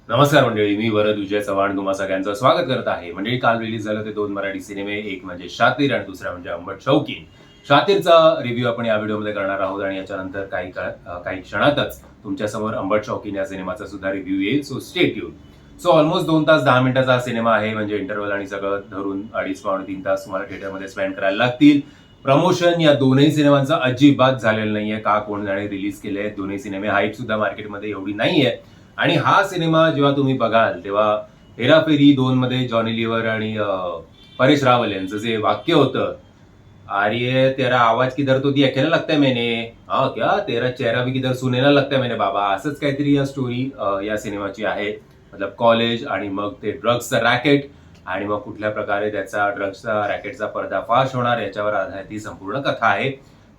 नमस्कार मंडळी, मी वरद विजय चव्हाण तुम्हा सगळ्यांचं स्वागत करत आहे. मंडळी, काल रिलीज झाले ते दोन मराठी सिनेमे, एक म्हणजे शातीर आणि दुसरा म्हणजे अंबट शौकीन. शातीरचा रिव्ह्यू आपण या व्हिडिओमध्ये करणार आहोत आणि याच्यानंतर काही क्षणातच तुमच्यासमोर अंबट शौकीन या सिनेमाचा सुद्धा रिव्ह्यू येईल. So stay tune. So almost 2 तास 10 मिनिटाचा हा सिनेमा आहे, म्हणजे इंटरव्हल आणि सगळं धरून 2.5-3 तास तुम्हाला थिएटरमध्ये स्पेंड करायला लागतील. प्रमोशन या दोन्ही सिनेमांचं अजिबात झालेलं नाहीये. का कोण जाणे रिलीज केले दोन्ही सिनेमे, हाईप सुद्धा मार्केटमध्ये एवढी नाहीये. आणि हा सिनेमा जेव्हा तुम्ही बघाल तेव्हा हेराफेरी 2 मध्ये जॉनी लिव्हर आणि परेश रावल यांचं जे वाक्य होतं, "अरे तेरा आवाज किधर तो दिया कहने लगता है मैंने, हाँ क्या तेरा चेहरा भी किधर सुनेना लगता है मैंने बाबा." असंच काहीतरी या स्टोरी या सिनेमाची आहे. मतलब कॉलेज आणि मग ते ड्रग्सचं रॅकेट आणि मग कुठल्या प्रकारे त्याचा ड्रग्सचा रॅकेटचा पर्दाफाश होणार याच्यावर आधारित ही संपूर्ण कथा आहे.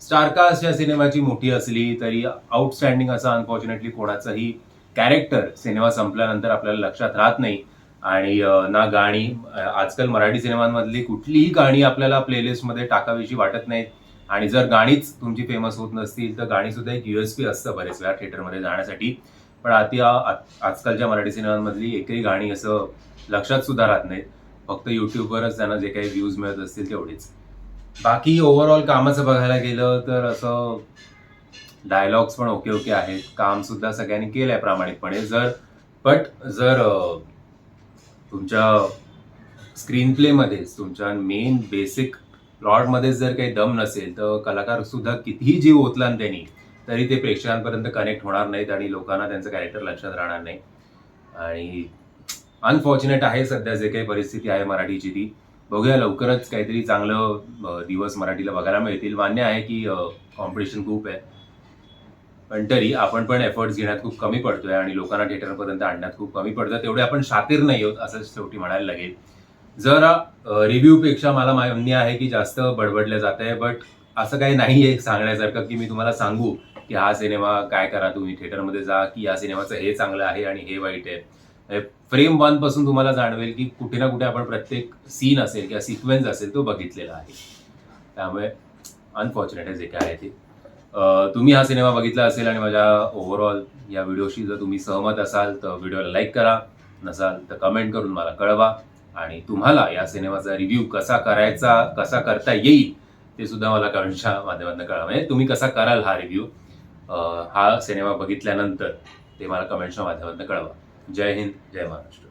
स्टारकास्ट या सिनेमाची मोठी असली तरी आउटस्टँडिंग असं अनफॉर्च्युनेटली कोणाचंही कॅरेक्टर सिनेमा संपल्यानंतर आपल्याला लक्षात राहत नाही. आणि ना गाणी, आजकाल मराठी सिनेमांमधली कुठलीही गाणी आपल्याला प्लेलिस्टमध्ये टाकावीशी वाटत नाहीत. आणि जर गाणीच तुमची फेमस होत नसतील तर गाणी सुद्धा एक USP असतं बरेच वेळा थिएटरमध्ये जाण्यासाठी. पण आजकालच्या मराठी सिनेमांमधली एकही गाणी असं लक्षात सुद्धा राहत नाहीत. फक्त युट्यूबवरच त्यांना जे काही व्ह्यूज मिळत असतील तेवढेच. बाकी ओव्हरऑल कामाचं बघायला गेलं तर असं डायलॉग्स पण ओके ओके आहेत. काम सुद्धा सगळ्यांनी केलंय प्रामाणिकपणे. जर तुमच्या स्क्रीन प्लेमध्येच, तुमच्या मेन बेसिक प्लॉटमध्येच जर काही दम नसेल तर कलाकार सुद्धा कितीही जीव ओतला त्यांनी तरी ते प्रेक्षकांपर्यंत कनेक्ट होणार नाहीत आणि लोकांना त्यांचं कॅरेक्टर लक्षात राहणार नाही. आणि अनफॉर्च्युनेट आहे सध्या जे काही परिस्थिती आहे मराठीची ती. बघूया लवकरच काहीतरी चांगलं दिवस मराठीला बघायला मिळतील. मान्य आहे की कॉम्पिटिशन खूप आहे, पण तरी आपण पण एफर्ट्स घेण्यात खूप कमी पडतोय आणि लोकांना थिएटरपर्यंत आणण्यात खूप कमी पडतं. तेवढे आपण शातीर नाही आहोत असं शेवटी म्हणायला लागेल. जरा रिव्ह्यू पेक्षा मला मान्य आहे की जास्त बडबडलं जात आहे, बट असं काही नाहीये सांगण्यासारखं की मी तुम्हाला सांगू की हा सिनेमा काय करा, तुम्ही थिएटरमध्ये जा, की या सिनेमाचं हे चांगलं आहे आणि हे वाईट आहे. फ्रेम 1 पासून तुम्हाला जाणवेल की कुठे ना कुठे आपण प्रत्येक सीन असेल किंवा सिक्वेन्स असेल तो बघितलेला आहे. त्यामुळे अनफॉर्च्युनेट आहे जे काय आहे ते. तुम्ही हा सिनेमा बघितला असेल आणि माझ्या ओव्हरऑल या व्हिडिओशी जर तुम्ही सहमत असाल तर व्हिडिओला लाईक करा, नसाल तर कमेंट करून मला कळवा. आणि तुम्हाला या सिनेमाचा रिव्ह्यू कसा करता येईल ते सुद्धा मला कमेंटच्या माध्यमातून कळवा. म्हणजे तुम्ही कसा कराल हा रिव्ह्यू हा सिनेमा बघितल्यानंतर ते मला कमेंटच्या माध्यमातून कळवा. जय हिंद, जय महाराष्ट्र.